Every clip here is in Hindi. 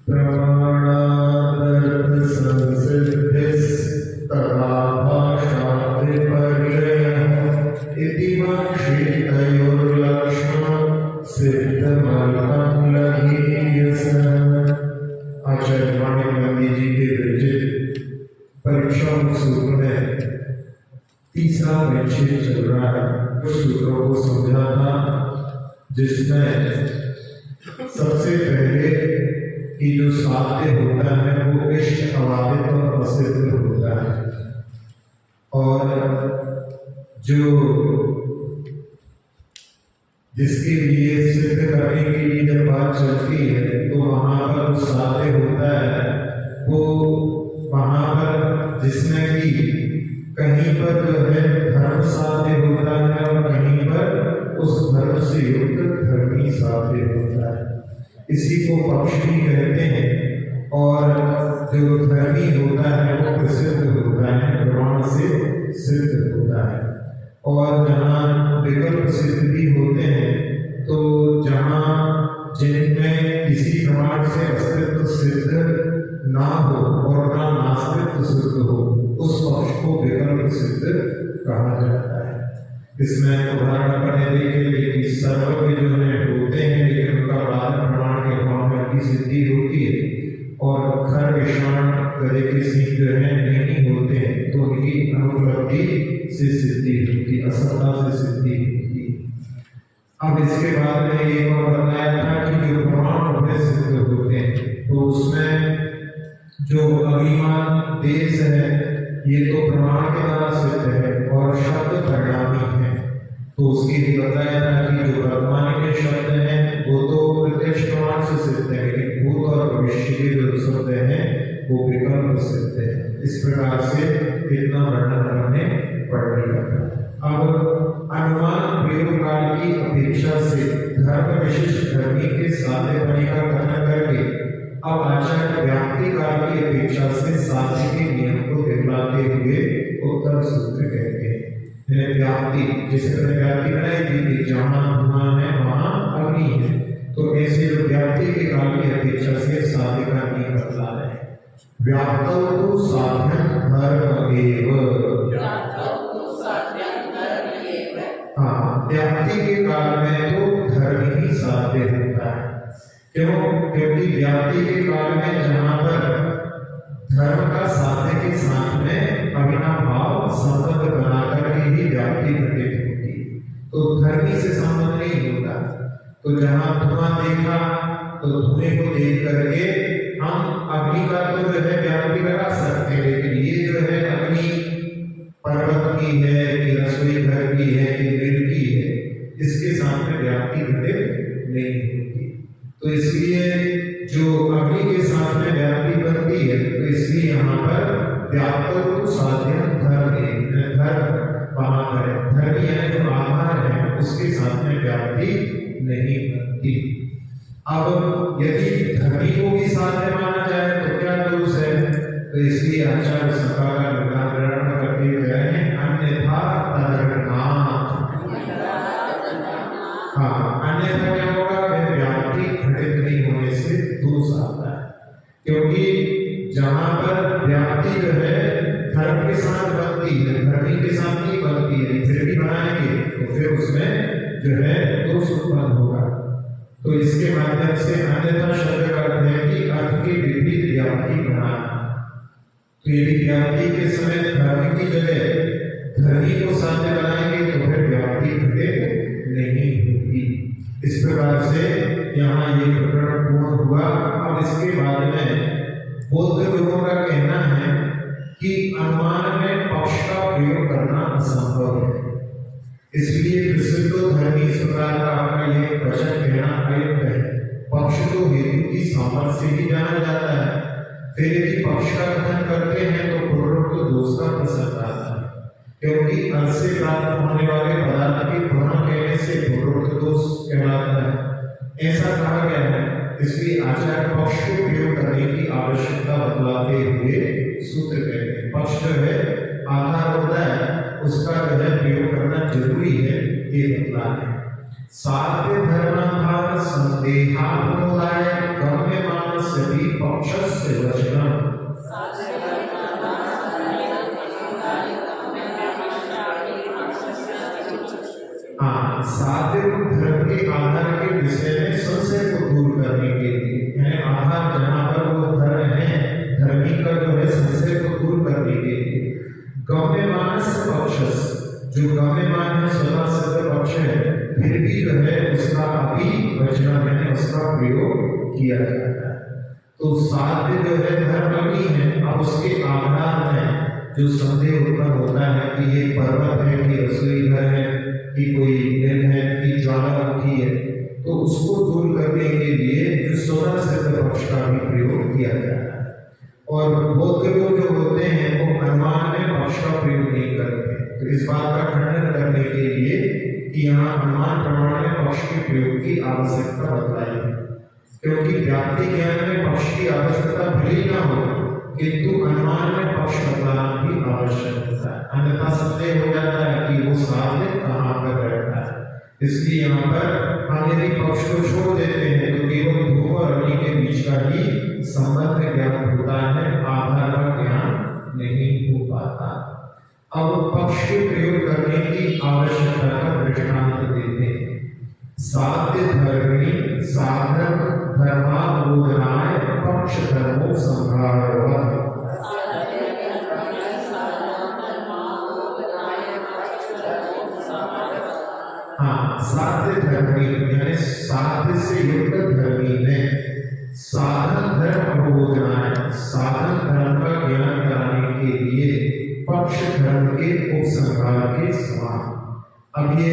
प्रमाणादर्थ संसिद्धिस्तदा भाषाभिपर्ययः इति वक्षेतयोर्लक्ष्मणं सिद्धमल्पं लघीयसः। आचार्य माणिक जी के विरचित परीक्षा सूत्र में तीसरा परिच्छेद चल रहा है। कुछ सूत्रों को समझा था, जिसमें सबसे पहले कि जो साध्य होता है वो इष्ट, अबाधित और असिद्ध होता है, और जो जिसके लिए सिद्ध करने के लिए जब बात चलती है तो वहां पर वो साध्य होता है, वो वहां पर जिसमें भी कहीं पर जो है धर्म साध्य होता है और कहीं पर उस धर्म से युक्त धर्मी साध्य होता है। इसी को पक्ष भी कहते हैं। और जो धर्मी होता है वो प्रसिद्ध होता है, प्रमाण से सिद्ध होता है। और जहाँ विकल्प सिद्ध भी होते हैं, तो जहाँ जिनमें किसी प्रमाण से अस्तित्व सिद्ध ना हो और ना नास्तित्व सिद्ध हो, उस पक्ष को विकल्प सिद्ध कहा जाता है। इसमें उदाहरण अपने देखेंगे कि सर्वज्ञ जो है होते हैं, लेकिन उनका बाधक प्रमाण के अभाव में की सिद्धि होती है, और खर विषाण गधे के सिंह जो है नहीं होते हैं, तो उनकी अनुपलब्धि से सिद्धि होती, असत्ता से सिद्धि होती। अब इसके बाद में ये और बताया था कि जो प्रमाण उभय सिद्ध होते हैं, तो उसमें जो अभिमान देश है ये तो प्रमाण के द्वारा सिद्ध है और शब्द परिणामी है। तो उसके लिए बताया था कि जो वर्तमान के शब्द हैं वो तो प्रत्यक्ष प्रमाण से सिद्ध है, लेकिन भूत और भविष्य के जो शब्द हैं वो विकल्प सिद्ध है। इस प्रकार से इतना वर्णन करने पड़ गया था। अब अनुमान प्रयोग काल की अपेक्षा से धर्म विशिष्ट धर्मी के साध्य होने का कथन करके अब आचार्य व्याप्ति काल की अपेक्षा से साध्य के नियम को दिखलाते हुए उत्तर सूत्र कहते हैं। व्याप्ति, जिसे व्याप्ति बनाई थी कि जहाँ धुआं है वहाँ अग्नि है, तो ऐसे जो व्याप्ति के काल की अपेक्षा से साध्य का नियम बतला रहे हैं। व्याप्तौ तु साध्यं धर्ममेव। हाँ, व्याप्ति के काल में तो धर्म ही साध्य होता है। क्यों? क्योंकि व्याप्ति के काल में जहाँ पर धर्म का साध्य के साथ में अविनाभाव संबंध बनाकर के ही व्याप्ति घटित होती है, तो धर्मी से संबंध नहीं होता। तो जहाँ धुआं देखा तो धुएं को देख करके हम अग्नि का तो जो है व्याप्ति लगा सकते हैं, लेकिन ये जो है अग्नि पर्वत की है कि रसोई घर की है कि पेड़ की है, इसके साथ में व्याप्ति घटित नहीं होती। तो इसलिए जो अग्नि के साथ में व्याप्ति बनती है, तो इसलिए यहाँ पर व्याप्त साध्यम धर्म वहां पर धर्म यानी जो आधार है उसके साथ में व्याप्ति नहीं बनती। अब यदि धर्मी को भी साध्य माना जाए तो क्या दोष है? तो इसलिए आचार्य सभा का निराकरण करते हुए हैं अन्यथा तदर्थनाथ। हाँ, अन्यथा क्या होगा? व्याप्ति घटित नहीं होने से दोष आता है, क्योंकि जहां पर व्याप्ति जो है धर्म के साथ बनती है, धर्मी के साथ नहीं बनती है, फिर भी बनाएंगे तो फिर उसमें जो है दोष उत्पन्न होगा। तो इसके माध्यम से अन्यथा शब्द का अर्थ है कि अर्थ के विपरीत व्याप्ति बनाना। तो यदि व्याप्ति के समय धर्म की जगह धर्मी को साध्य बनाएंगे तो फिर व्याप्ति घटित नहीं होगी। इस प्रकार से यहाँ ये प्रकरण पूर्ण हुआ। अब इसके बाद में बौद्ध लोगों का कहना है कि अनुमान में पक्ष का प्रयोग करना असंभव है, इसलिए प्रसिद्ध धर्मी इस प्रकार का आपका ये वचन कहना अयुक्त है। पक्ष तो हेतु की सामर्थ्य से ही जाना जाता है, फिर यदि पक्ष का कथन करते हैं तो पूर्वोक्त दोष का प्रसंग आता है, क्योंकि अर्थ से प्राप्त होने वाले पदार्थ की पूर्ण कहने से पूर्वोक्त दोष कहलाता है, ऐसा कहा गया है। इसलिए आचार्य पक्ष को प्रयोग करने की आवश्यकता बतलाते हुए सूत्र कहते हैं पक्ष जो है आधार होता है, उसका जो है प्रयोग करना जरूरी है, ये बतलाना है। साध्य धर्माधार संदेहानुदाय गम्य मानस यदि पक्षस्य वचनम। हाँ, साध्य धर्म के आधार के विषय में संशय को दूर करने के लिए, यानी आधार जहाँ पर वो धर्म है, धर्मी का जो है संशय को दूर करने के लिए गम्यमानस्य पक्षस्य, जो गम्यमान है स्वतः सिद्ध पक्ष है, फिर भी जो है उसका अभी वचन है उसका प्रयोग किया जाता है। तो साध्य जो है धर्म अग्नि है। अब उसके आधार में जो संदेह उत्पन्न होता है कि ये पर्वत है कि रसोई घर है कि कोई दिन है कि ज्वालामुखी है, तो उसको दूर करने के लिए जो स्वतः सिद्ध पक्ष का भी प्रयोग किया जाता है। और बौद्ध लोग जो होते हैं वो अनुमान में पक्ष का प्रयोग नहीं करते। तो इस बात का खंडन करने के लिए कि यहाँ अनुमान प्रमाण में पक्ष के प्रयोग की आवश्यकता बताई है, क्योंकि व्याप्ति ज्ञान में पक्ष की आवश्यकता भले ही ना हो, किंतु अनुमान में पक्ष बताना भी आवश्यक होता है, अन्यथा संदेह हो जाता है कि वो साध्य कहाँ पर बैठा है। इसलिए यहाँ पर हम यदि पक्ष को छोड़ देते हैं तो केवल धूम और अग्नि के बीच का ही संबंध ज्ञान होता है, आधार का ज्ञान नहीं हो पाता। अब पक्ष के प्रयोग करने की आवश्यकता का दृष्टांत देते हैं। साध्य धर्मी साधन धर्मावोधनाय पक्ष धर्मो संभावः। हाँ, साध्य धर्मी यानी साध्य से युक्त धर्मी में साधन धर्म अवबोधनाय, साधन धर्म का ज्ञान कराने के लिए पक्ष धर्म के उपसंहार के समान। अब ये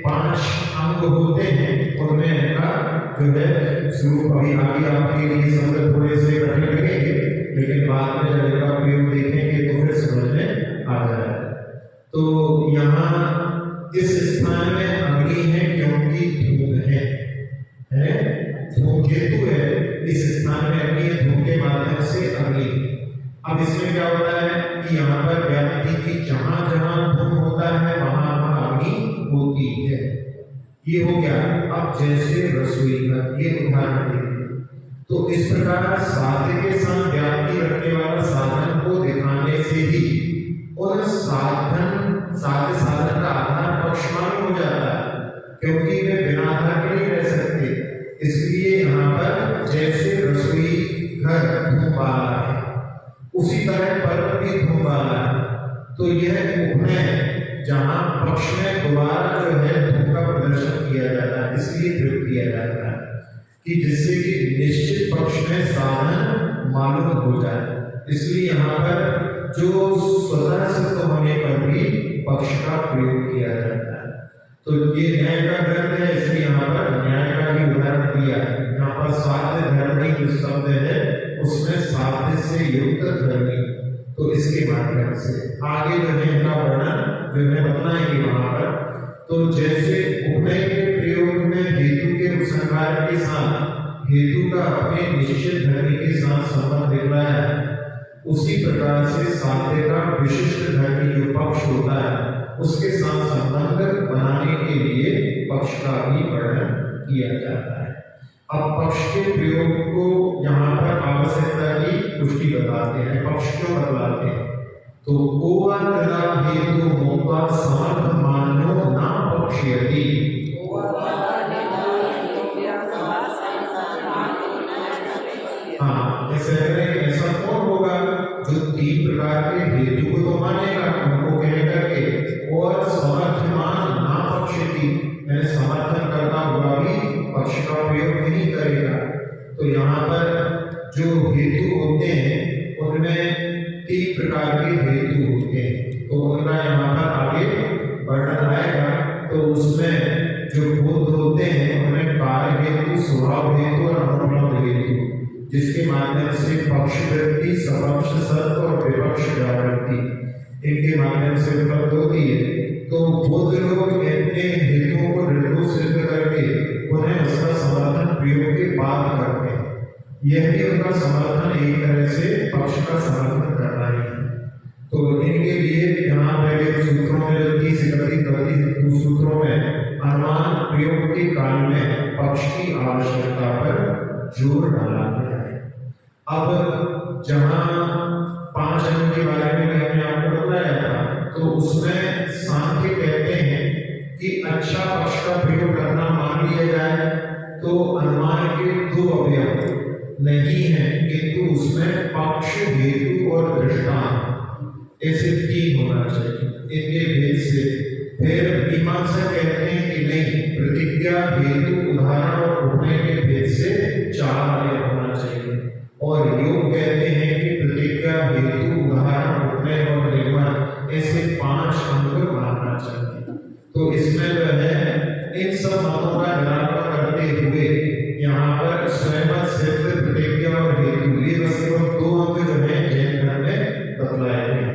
5 अंग होते हैं, उनमें का जो है स्वरूप अभी आगे आपके लिए समझ थोड़े से कठिन लगेंगे, लेकिन बाद में जब इनका प्रयोग देखेंगे तो फिर समझ में आ जाएगा। तो यहाँ इस स्थान में अग्नि है क्योंकि धूम है, धूम केतु है, इस स्थान में अग्नि धूम के माध्यम से अग्नि। अब इसमें क्या होता है कि यहाँ पर व्याप्ति की जहां जहां धूम होता है वहां वहां अग्नि होती है। ये हो गया। अब जैसे रसोई का ये उदाहरण देखिए, तो इस प्रकार साध्य के साथ व्याप्ति रखने वाला साधन को दिखाने से ही उन साध्य साधन का आधार पक्ष मालूम हो जाता है, क्योंकि वे बिना आधार के नहीं रह सकते। इसलिए यहाँ पर जैसे रसोई घर धूम वाला है, उसी तरह पर्वत भी धूम वाला है। तो यह उपनय जहाँ पक्ष में दोबारा जो है धूम का प्रदर्शन किया जाता है, इसलिए प्रयोग किया जाता है कि जिससे कि निश्चित पक्ष में साधन मालूम हो जाए। इसलिए यहाँ पर जो स्वतः सिद्ध होने पर भी पक्ष का प्रयोग किया जाता है। तो ये न्याय का ग्रंथ है, इसलिए यहाँ पर न्याय का भी उदाहरण दिया है। यहाँ पर साध्य धर्मी जो शब्द है उसमें साध्य से युक्त धर्मी, तो इसके माध्यम से आगे जो है इनका वर्णन जो है बताएंगे वहां पर। तो जैसे उपनय के प्रयोग में हेतु के उपसंहार के साथ हेतु का अपने निश्चित धर्मी के साथ संबंध दिखलाया है, उसी प्रकार से साध्य का विशिष्ट धर्मी जो पक्ष होता है उसके साथ संबंध बनाने के लिए पक्ष का भी वर्णन किया जाता है। अब पक्ष के प्रयोग को यहाँ पर आवश्यकता की पुष्टि बताते हैं। पक्ष क्यों बतलाते हैं? तो कोवा तदा हेतु मोक्ता समर्थ मानो न पक्ष्यति। हाँ, ऐसा कौन होगा जो 3 प्रकार के हेतु को तो मानेगा, उनको कह करके और समर्थमान ना पक्ष्यति, यानी समर्थन करता हुआ भी पक्ष का प्रयोग नहीं करेगा। तो यहाँ पर जो हेतु होते हैं उनमें 3 प्रकार के हेतु होते हैं, तो उनका यहाँ पर आगे वर्णन आएगा। तो उसमें जो बोध होते हैं उनमें कार्य हेतु, स्वभाव हेतु और अनुपलब्ध हेतु, जिसके माध्यम से पक्ष वृत्ति, सपक्ष सत्य और विपक्ष व्यावृत्ति इनके माध्यम से उपलब्ध होती है। तो बोध लोग अपने हेतुओं को ऋतु सिद्ध करके उन्हें उसका समर्थन प्रयोग के बाद करते हैं। यह भी उनका समर्थन एक तरह से पक्ष का समर्थन करना ही है। तो इनके लिए यहाँ पहले सूत्रों में जो 30-31 सूत्रों में अनुमान प्रयोग के काल में पक्ष की आवश्यकता पर जोर डाला गया है। अब जहाँ 5 अंग के बारे में मैंने आपको बताया था, तो उसमें सांख्य कहते हैं कि अच्छा पक्ष का प्रयोग करना मान लिया जाए तो अनुमान के 2 अवयव नहीं है, किंतु उसमें पक्ष, हेतु और दृष्टांत ऐसे 3 होना चाहिए इनके भेद से। फिर मीमांसा कहते हैं कि नहीं, प्रतिज्ञा, हेतु, उदाहरण और उपनय के भेद से 4 अवयव होना चाहिए। और योग कहते हैं कि प्रतिज्ञा, हेतु, उदाहरण, उपनय और निगमन ऐसे 5 अंग मानना चाहिए। तो इसमें जो है इन सब मतों का निराकरण करते हुए यहाँ पर स्वयं सिद्ध, प्रतिज्ञा और हेतु ये बस केवल 2 अंग जो है जैन धर्म में बतलाए गए।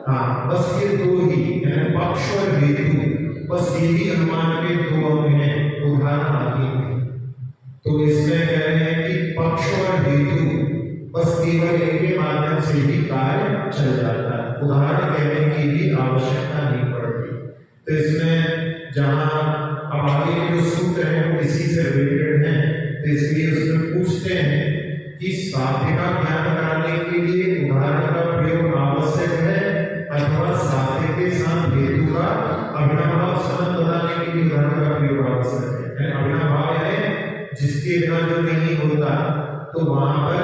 हाँ, बस ये 2 ही यानी पक्ष और हेतु, बस यही अनुमान के 2 अंग हैं, उदाहरण आदि नहीं। तो इसमें कह रहे हैं कि पक्ष और हेतु बस केवल इनके माध्यम से ही कार्य चल जाता है, उदाहरण कहने की भी आवश्यकता नहीं पड़ती। तो इसमें जहाँ अब आगे जो सूत्र है वो इसी से रिलेटेड है, तो इसलिए उसमें पूछते हैं कि साध्य का ज्ञान कराने के लिए उदाहरण का प्रयोग आवश्यक है अथवा साध्य के साथ हेतु का अभिनव संबंध बताने के लिए उदाहरण का प्रयोग आवश्यक है। अभिनव भाव है जिसके बिना जो नहीं होता, तो वहां पर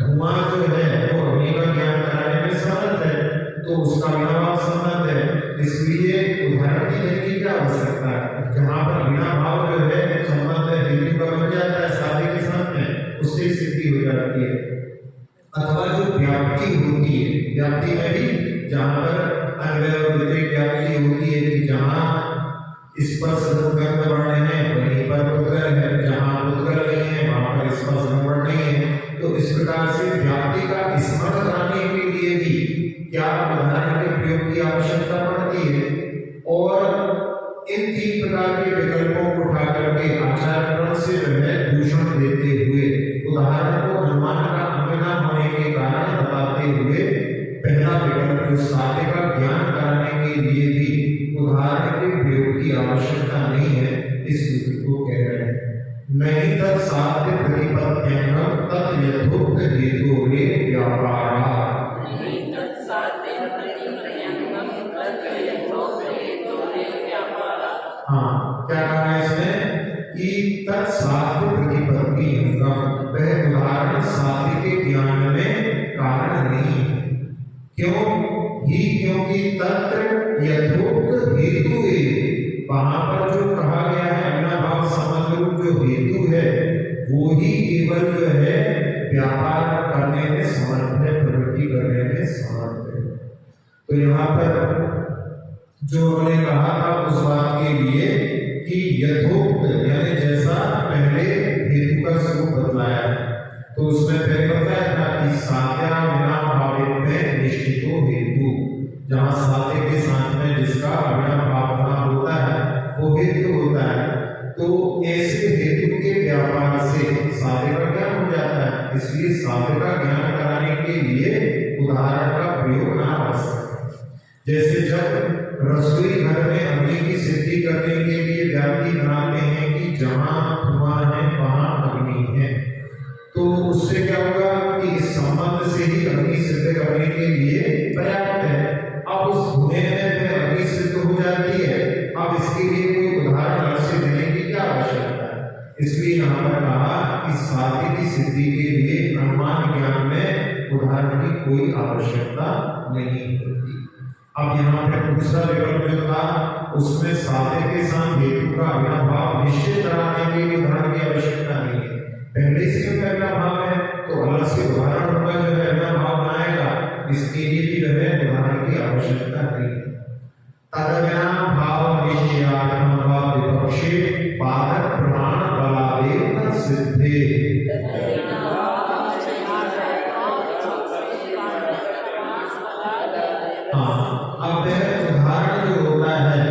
धुआं जो है वो अग्नि का ज्ञान कराने में समर्थ है, तो उसका अभिनव संबंध है, इसलिए उदाहरण की देने की क्या आवश्यकता है। जहाँ पर अभिनव जो है संबंध हेतु का बन जाता है साध्य के साथ में, उससे सिद्धि हो जाती है। अथवा जो व्याप्ति होती है, व्याप्ति में भी जहाँ पर अन्वय व्याप्ति होती है कि जहाँ स्पर्श गंध वर्ण है वहीं पर उद्गल है, जहाँ उद्गल नहीं है वहाँ पर स्पर्श वर्ण नहीं है। तो इस प्रकार से व्याप्ति का स्मरण कराने के लिए भी क्या उदाहरण के प्रयोग की आवश्यकता पड़ती है। और इन 3 प्रकार के विकल्पों को उठा करके आचार्य से जो है दूषण देते हुए उदाहरण को अनुमान का अंग न होने के कारण बताते हुए पहला विकल्प जो साध्य का ज्ञान कराने के लिए भी उदाहरण के प्रयोग की आवश्यकता नहीं है, इस सूत्र को कह रहे हैं। नहीं तत् साध्य प्रतिपत्त्यंगम तत् यथोक्त हेतोरे व्यापारा। हाँ, क्या कहा है इसमें कि तत् साध्य प्रतिपत्ति अंगम, वह उदाहरण साध्य के ज्ञान में कारण नहीं है। क्यों ही? क्योंकि तत्र यथोक्त हेतु है, वहां पर जो कहा गया है अविनाभाव संबंध रूप जो हेतु है वो ही केवल जो है व्यापार करने में समर्थ है, प्रवृत्ति करने में समर्थ है। तो यहाँ पर जो हमने कहा था उस बात के लिए कि यथोक्त यानी जैसा पहले हेतु का स्वरूप बतलाया है, तो उसमें पहले बताया था कि साध्या विनाभावित में निश्चितो हेतु, जहाँ साध्य के साथ में जिसका अविनाभाव होता है वो हेतु होता है। तो ऐसे हेतु के व्यापार से साध्य का ज्ञान हो जाता है, इसलिए साध्य का ज्ञान कराने के लिए उदाहरण का प्रयोग ना आवश्यक है। जैसे जब रसोई घर में अग्नि की सिद्धि करने के लिए व्याप्ति बनाते हैं कि जहाँ धुआं है वहाँ अग्नि है, तो उससे क्या होगा कि इस संबंध से ही अग्नि सिद्ध करने के लिए पर्याप्त है। अब उस धुएं में अग्नि सिद्ध हो जाती है, अब इसके लिए कोई उदाहरण अलग से देने की क्या आवश्यकता है। इसलिए यहाँ पर कहा कि साध्य की सिद्धि के लिए अनुमान ज्ञान में उदाहरण की कोई आवश्यकता नहीं होती। अब यहाँ पे दूसरा विकल्प जो था उसमें साध्य के साथ हेतु का अविनाभाव निश्चित कराने के लिए उदाहरण की आवश्यकता नहीं है। पहले से जो पहला भाव है तो अलग से उदाहरण होगा जो है अविनाभाव बनाएगा, इसके लिए भी जो है उदाहरण की आवश्यकता नहीं है। तदविनाभाव निश्चयार्थम वा विपक्षे बाधक प्रमाण बलादेव सिद्धे। अब उदाहरण जो होता है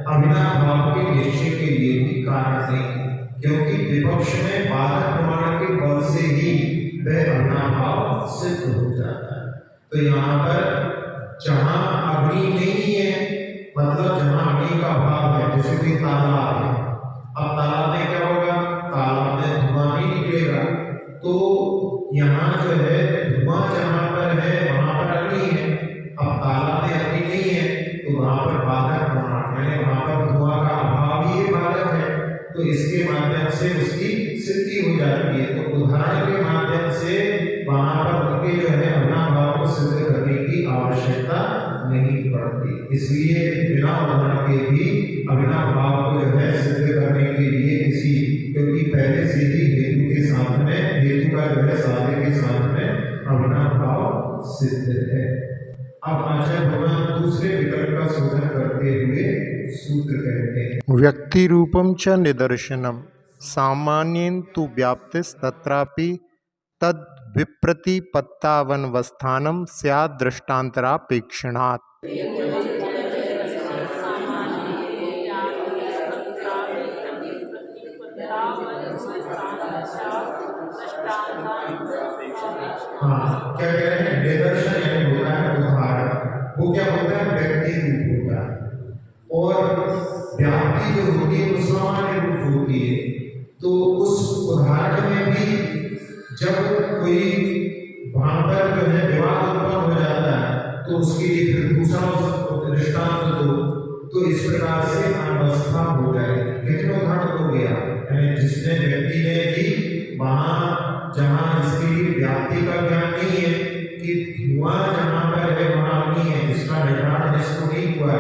अविनाभाव के निश्चय के लिए भी कारण नहीं, क्योंकि विपक्ष में बाधक प्रमाण के बल से ही वह अविनाभाव सिद्ध हो जाता है। तो यहाँ पर जहाँ अग्नि नहीं है, मतलब जहाँ अग्नि का भाव जैसे कोई तालाब है, अब तालाब में क्या होगा, तालाब में धुआं ही निकलेगा। तो यहाँ जो है धुआं जहाँ पर है वहां पर अग्नि है। अब तालाब में अग्नि नहीं है तो वहां पर बाधक होना, यानी वहां पर धुआं का अभाव ही बाधक है। तो इसके माध्यम से उसकी सिद्धि हो जाती है। तो उदाहरण के माध्यम से वहां पर उनके जो है अविनाभाव को सिद्ध करने की आवश्यकता नहीं पड़ती। इसलिए बिना उदाहरण के भी अविनाभाव को जो है सिद्ध करने के लिए किसी, क्योंकि पहले से ही हेतु के साथ में, हेतु का जो है साधन के साथ में अविनाभाव सिद्ध है। अब आचार्य भगवान दूसरे विकल्प का शोधन करते हुए सूत्र कहते हैं, व्यक्ति रूपम च निदर्शनम सामान्येन तु व्याप्तिस्तत्रापि तद विप्रतिपत्तावनवस्थानम स्यात् दृष्टान्तरापेक्षणात्। हाँ क्या कह रहे हैं, निदर्शन यानी होता है उदाहरण, वो क्या होता है, व्यक्ति रूप होता है, और व्याप्ति जो होती है वो सामान्य रूप होती है। तो उस उदाहरण में भी जब कोई वहां पर जो है विवाद उत्पन्न हो जाता है तो उसके लिए फिर दूसरा दृष्टांत दो, तो इस प्रकार से अवस्था हो जाएगी। कितने उदाहरण हो गया, यानी जिसने व्यक्ति ने भी वहां जहां इसके लिए व्याप्ति का ज्ञान नहीं है कि धुआं जहां पर है वहां अग्नि है, इसका निर्धारण जिसको नहीं हुआ है,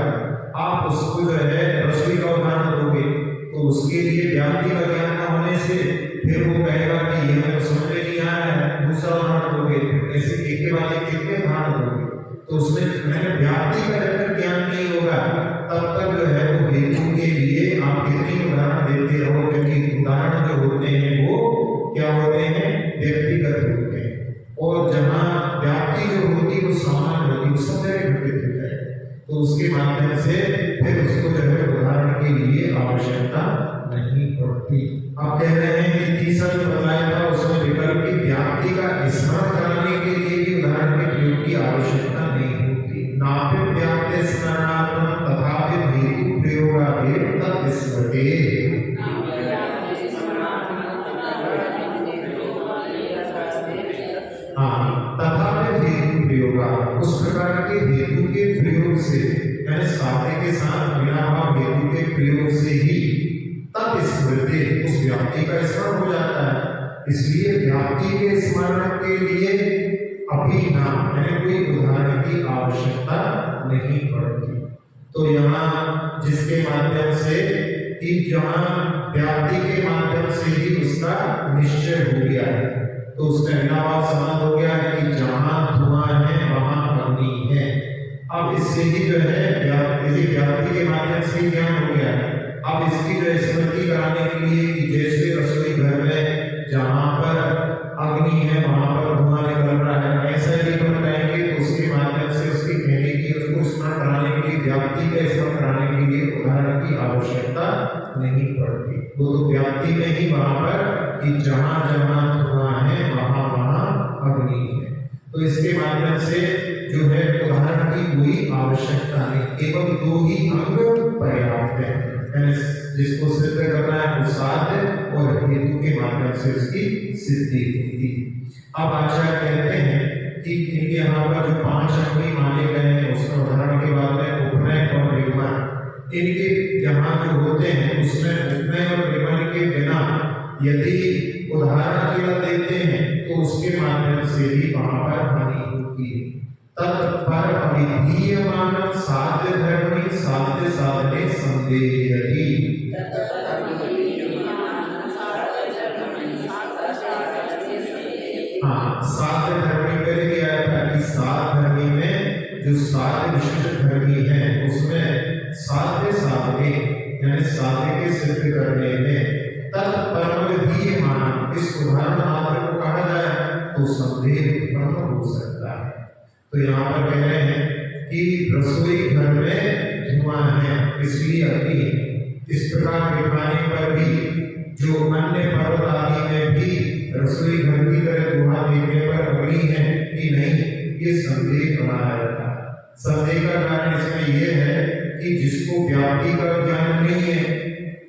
आप उसको जो है रसोई का उदाहरण दोगे तो उसके लिए व्याप्ति का ज्ञान न होने से फिर वो कहेगा कि ये हमें समझ में नहीं आया है, दूसरा उदाहरण दोगे, ऐसे एक के बाद एक कितने उदाहरण दोगे। तो उसमें मैंने व्याप्ति का जब ज्ञान नहीं होगा तब तक जो है वो हेतु के लिए आप कितने उदाहरण देते रहो, क्योंकि उदाहरण जो होते हैं वो क्या होते हैं, व्यक्तिगत होते हैं, और जहाँ व्याप्ति जो होती है वो सामान्य होती है, वो सब जगह घटित होता है। तो उसके माध्यम से फिर उसको जो है उदाहरण के लिए आवश्यकता नहीं पड़ती। आप कह रहे हैं कि तीसरा जो बताया था उसमें विकल्प की व्याप्ति का स्मरण कराने के लिए भी उदाहरण के प्रयोग की आवश्यकता नहीं होती। नापि व्याप्ति स्मरणात्मक तथापि हेतु प्रयोगादेव तत्स्मृते। हाँ, तथापि हेतु प्रयोगा, उस प्रकार के हेतु के प्रयोग से, यानी साध्य के साथ अविनाभाव हेतु के प्रयोग से ही तब स्मृति उस व्याप्ति का स्मरण हो जाता है। इसलिए व्याप्ति के स्मरण के लिए अभी ना, यानी कोई उदाहरण की आवश्यकता नहीं पड़ती। तो यहाँ जिसके माध्यम से कि जहाँ व्याप्ति के माध्यम से ही उसका निश्चय हो गया है, तो उसका अविनाभाव संबंध हो गया है कि जहाँ धुआं है वहां अग्नि है। अब इससे ही जो है व्याप्ति के माध्यम से ज्ञान हो गया है। अब इसकी जो स्मृति कराने के लिए कि जैसे रसोई घर में जहाँ पर अग्नि है वहां पर धुआं निकल रहा है, ऐसा ही हम कहेंगे तो उसके माध्यम से उसकी कहने की, उसको स्मरण कराने के लिए, व्याप्ति का स्मरण कराने के लिए उदाहरण की आवश्यकता नहीं पड़ती। वो तो व्याप्ति में ही वहां पर कि जहाँ जहाँ धुआं है वहां वहां अग्नि है। तो इसके माध्यम से जो है उदाहरण की कोई आवश्यकता नहीं, केवल दो ही अंग पर्याप्त है, जिसको सिद्ध करना है वो साध्य और हेतु के माध्यम से उसकी सिद्धि होती। अब आचार्य कहते हैं कि इनके यहाँ पर जो 5 अग्नि माने गए हैं उसका उदाहरण के बाद में उपनय और निगमन, इनके यहाँ जो होते हैं उसमें उपनय और निगमन के बिना यदि उदाहरण केवल देते हैं तो उसके माध्यम से भी वहां पर हानि होती है। तत्पर अविधीयमान साध्य धर्मी साध्य साधने संदेहयति। हाँ, साध्य धर्मी कर दिया था कि साध्य धर्मी में जो साध्य विशिष्ट धर्मी है उसमें साध्य साधने यानी साध्य के सिद्ध करने में तत्परमधीयमान इस उदाहरण मात्र को कहा जाए तो संदेह उत्पन्न हो सकता है। तो यहाँ पर कह रहे हैं कि रसोई घर में धुआं है इसलिए अग्नि है। इस प्रकार दिखाने पर भी जो अन्य पर्वत आदि में भी रसोई घर की तरह धुआं देखने पर अग्नि है कि नहीं, ये संदेह बनाया जाता है। संदेह का कारण इसमें यह है कि जिसको व्याप्ति का ज्ञान नहीं है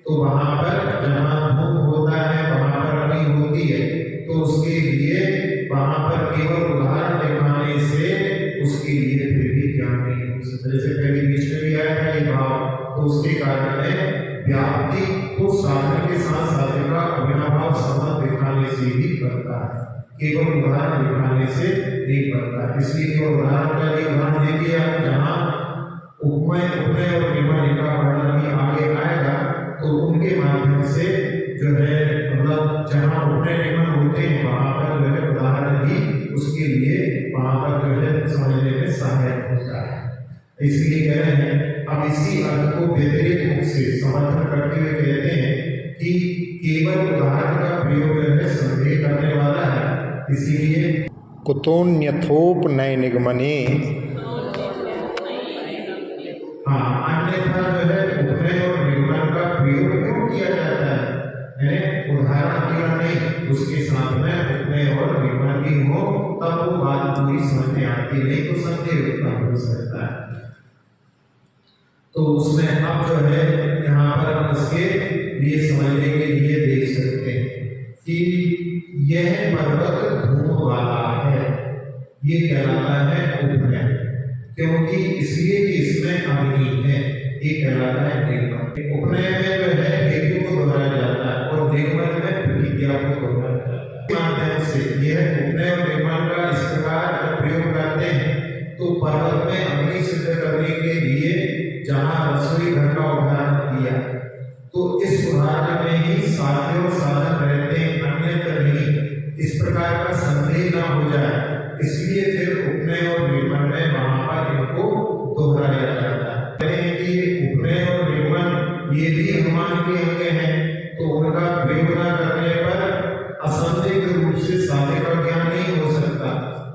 तो वहां पर जहाँ धूम होता है वहां पर अग्नि होती है, तो उसके लिए वहां पर केवल उदाहरण दिखाने से उसके लिए फिर भी ज्ञान नहीं हो सकता। जैसे पहले बीच में भी आया था ये भाव, तो उसके कारण में व्याप्ति को साधन के साथ साधन का अविनाभाव संबंध दिखाने से ही बनता है, केवल उदाहरण दिखाने से नहीं बनता। इसलिए केवल उदाहरण का एक उदाहरण दे दिया, जहाँ उपमेय उपनय और निर्माण का वर्णन भी आगे आएगा, तो उनके माध्यम से जो है मतलब जहाँ उपनय निर्माण होते हैं वहां पर जो है उदाहरण भी उसके लिए वहां पर जो है समझने में सहायक होता है। इसलिए कह रहे हैं, अब इसी अर्थ को व्यतिरिक्त रूप से समर्थन करते हुए कहते हैं कि केवल उदाहरण का प्रयोग जो है संदेह करने वाला है, इसीलिए कुतोन्यथोपनयनिगमने अन्यथा जो है उपनय और निर्माण का प्रयोग क्यों किया जाता है? उदाहरण केवल नहीं, उसके साथ में उपनय और निर्माण भी हो तब वो बात पूरी समझ में आती, नहीं तो संदेह उत्पन्न हो सकता है। तो उसमें अब जो है यहाँ पर उसके लिए समझने के लिए देख सकते हैं कि यह पर्वत धूम वाला है, ये कहलाता है उपनय, क्योंकि इसलिए कि इसमें अग्नि है, ये कहलाता है निर्मल। उपनय में जो है हेतु को दोहराया जाता है और निर्मल में प्रतिज्ञा को दोहराया जाता है। माध्यम से यह उपनय और निर्मल का इस प्रकार प्रयोग करते हैं, तो पर्वत में अग्नि सिद्ध करने के लिए जहाँ रसोई घर का उदाहरण दिया, तो इस उदाहरण में ही साध्य और साधन रहते हैं, अन्यत्र नहीं, इस प्रकार का संदेह न हो जाए, इसलिए फिर उपनय और निर्मल में वहां पर इनको दोहराया जाता है। कहते हैं कि उपनय और निर्मल ये भी हनुमान के अंग हैं, तो उनका प्रयोग न करने पर असंदिग्ध रूप से साध्य का ज्ञान नहीं हो सकता।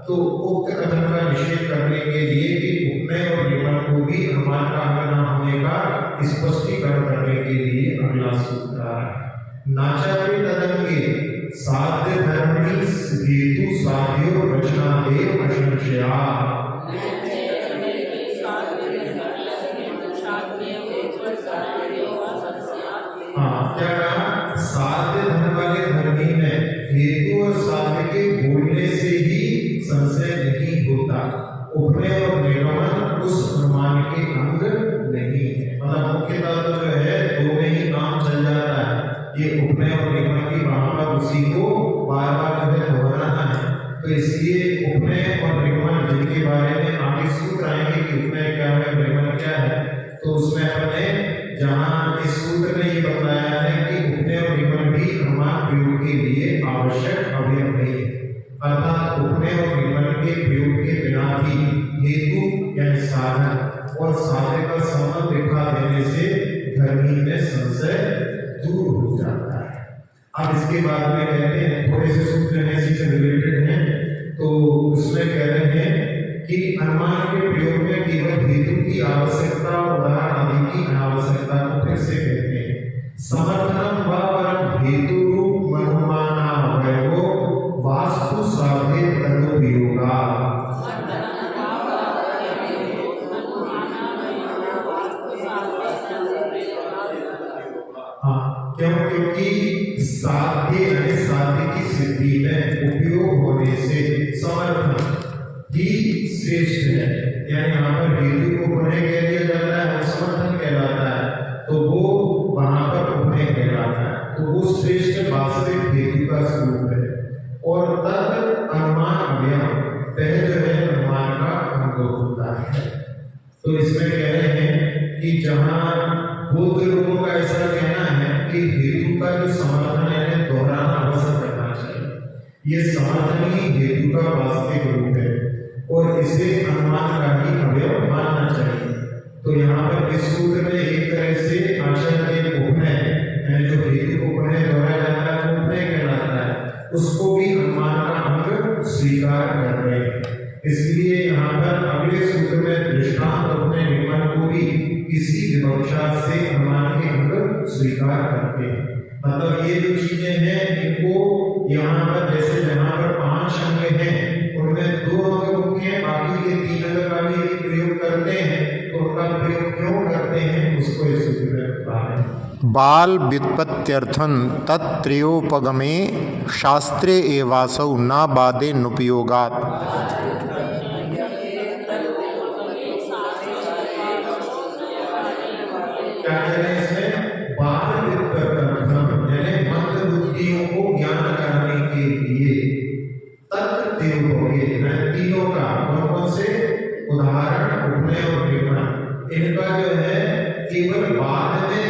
तो उक्त कथन का निषेध करने के लिए कि उपनय और निर्मल को भी हनुमान का अंग न होने का स्पष्टीकरण करने के लिए अगला सूत्र है। नाचापि तदंगे साध्य धर्मणि हेतु साध्यो रचनादेव असंशया। क्या कहा? साध्य धर्म वाले धर्मी में हेतु और साध्य के बोलने से ही संशय नहीं होता। उपनय और निर्गमन उस अनुमान के अंग नहीं है, मतलब मुख्य तत्व जो है दो में ही काम चल जाता है। ये उपनय और निर्गमन की वहां पर उसी को बार बार जो है दोहराना है, तो इसलिए उपनय और निर्गमन जिनके बारे में आगे सूत्र आएंगे कि उपनय क्या है निर्गमन क्या है, तो उसमें अपने जहाँ इस सूत्र ने ये बताया है कि उपनय और निर्गमन भी अनुमान प्रयोग के लिए आवश्यक अवयव नहीं है, अर्थात उपनय और निर्गमन के प्रयोग के बिना भी हेतु यानी साधन और साध्य का संबंध दिखा देने से धर्मी में संशय दूर हो जाता है। अब इसके बाद में कहते हैं, थोड़े से सूत्र हैं इसी से रिलेटेड हैं, तो उसमें कह रहे हैं कि अनुमान के प्रयोग में केवल हेतु की आवश्यकता और उदाहरण आदि की अनावश्यकता को फिर से कहते हैं। समर्थनम व परम हेतु रूप मनुमाना वैभव वास्तु साधे तदुपयोगा। क्योंकि साध्य यानी साध्य की सिद्धि में उपयोग होने से समर्थन ही श्रेष्ठ है, यानी यहाँ पर हेतु को उपनय कह दिया जाता है और समर्थन कहलाता है, तो वो वहां पर उपनय कहलाता है, तो वो श्रेष्ठ वास्तविक हेतु का स्वरूप है। और तद अनुमान अवयव वह जो है अनुमान का अंग होता है। तो इसमें कह रहे हैं कि जहाँ बौद्ध लोगों का ऐसा कहना है कि हेतु का जो समर्थन है दोहराना अवश्य करना चाहिए, ये समर्थन ही हेतु का वास्तविक रूप है और इसे अनुमान का ही अवयव मानना चाहिए। तो यहाँ पर इस सूत्र में एक तरह से आचार्य के उपनय यानी जो हेतु को उपनय दोहराया जाता है वो उपनय कहलाता है, उसको भी अनुमान का अंग स्वीकार कर रहे हैं। इसलिए यहाँ पर अगले सूत्र में दृष्टांत अपने निर्माण को भी किसी विवक्षा से अनुमान के अंग स्वीकार करते हैं। मतलब ये जो चीजें हैं इनको यहाँ पर जैसे जहाँ पर 5 अंग हैं उनमें 2 अंग मुख्य हैं, बाकी के 3 अंग का भी प्रयोग करते हैं, तो उनका प्रयोग क्यों करते हैं उसको इस सूत्र में बताएं। बाल व्युत्पत्त्यर्थं तत्त्रयोपगमे शास्त्रे एवासौ न बाधेनुपयोगात्। क्या कह रहे हैं इसमें? बाल व्युत्पत्त्यर्थं यानी मंद बुद्धियों को ज्ञान कराने के लिए तत्त्रयोपगे तीनों का कौन से उदाहरण उपनय और विवरण इनका जो है केवल बाद में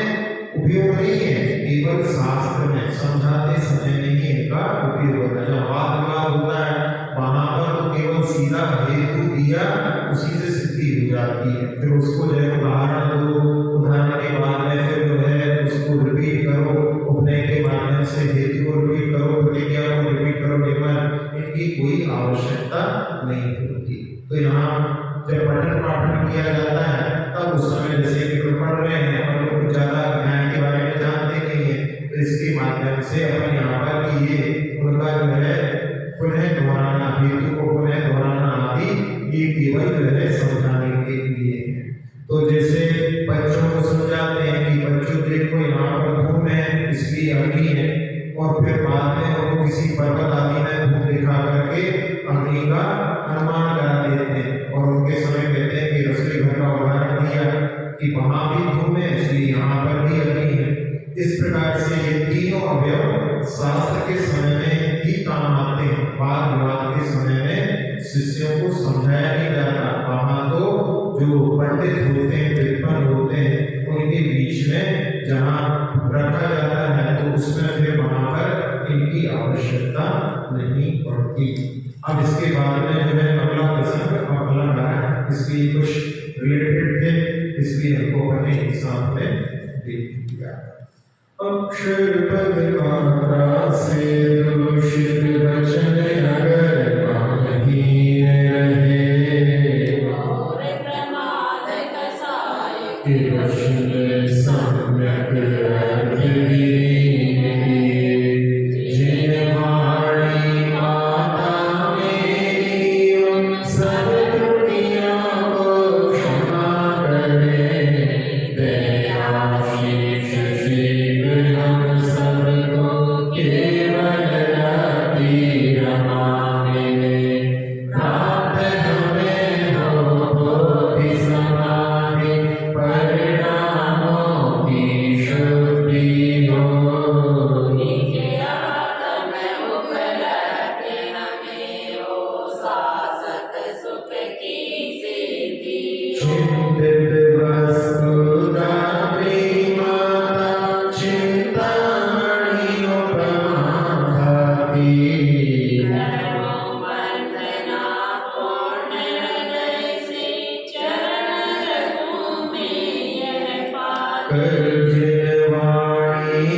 उपयोग नहीं है, केवल शास्त्र में समझाते समय में ही इनका उपयोग होता है। जब वाद विवाद होता है वहां पर तो केवल सीधा हेतु दिया उसी से सिद्धि हो जाती है, फिर उसको जो है उदाहरण दो, उदाहरण के बाद में फिर जो है उसको रिपीट करो, उपनय के माध्यम से हेतु को रिपीट करो, प्रतिज्ञा को रिपीट करो, नियमन इनकी कोई आवश्यकता नहीं होती। तो यहाँ जब पठन पाठन किया जाता है तब उस समय जैसे कि लोग पढ़ रहे हैं और लोग ज्यादा ज्ञान के बारे में जानते नहीं है, तो इसके माध्यम से अपन यहाँ पर कि ये उनका जो है पुनः दोहराना, हेतु को पुनः दोहराना आदि ये केवल जो है समझाने के लिए है। तो जैसे बच्चों को समझाते हैं कि बच्चों देखो यहाँ पर धूम है इसलिए अग्नि है, और फिर बाद में उनको किसी पर्वत आदि में धूम दिखा करके अग्नि का अनुमान करा देते हैं, और उनके समय कहते हैं कि रसोई घर का उदाहरण दिया कि वहां भी धूम है इसलिए यहाँ पर भी अग्नि है। इस प्रकार से ये तीनों अवयव शास्त्र के समय में ही काम आते हैं, वाद विवाद के समय में शिष्यों को समझाया नहीं जाता। वहां तो जो पंडित होते हैं, विद्वान होते हैं, उनके बीच में जहाँ रखा जाता है तो उसमें फिर वहां पर इनकी आवश्यकता नहीं पड़ती। अब इसके बाद में जो है अगला प्रसंग अगला है, इसलिए कुछ रिलेटेड थे इसलिए हमको अपने हिसाब में देख दिया। अक्षर पद मात्रा से दूषित वचन अगर माहीन रहे, और प्रमाद कसाय के वचन सम्यक अर्थ विहीन, जिन वाणी माता मेरी उन सब त्रुटियों को क्षमा करे, दयाशीष शीघ्र हम सबको केवल रति रमाने, प्राप्त हमें हो बोधि समाधि परिणामों की शुद्धि हो, नित्य आत्म उपलब्धि हमें हो, शाश्वत सुख की सिद्धि। चिंतित वस्तुदा प्रेमाता चिंतामणियों प्रमाभाति, धर्मों वंदना पूर्ण हृदय से चरण रघु में यह पाती, कर जिन वाणी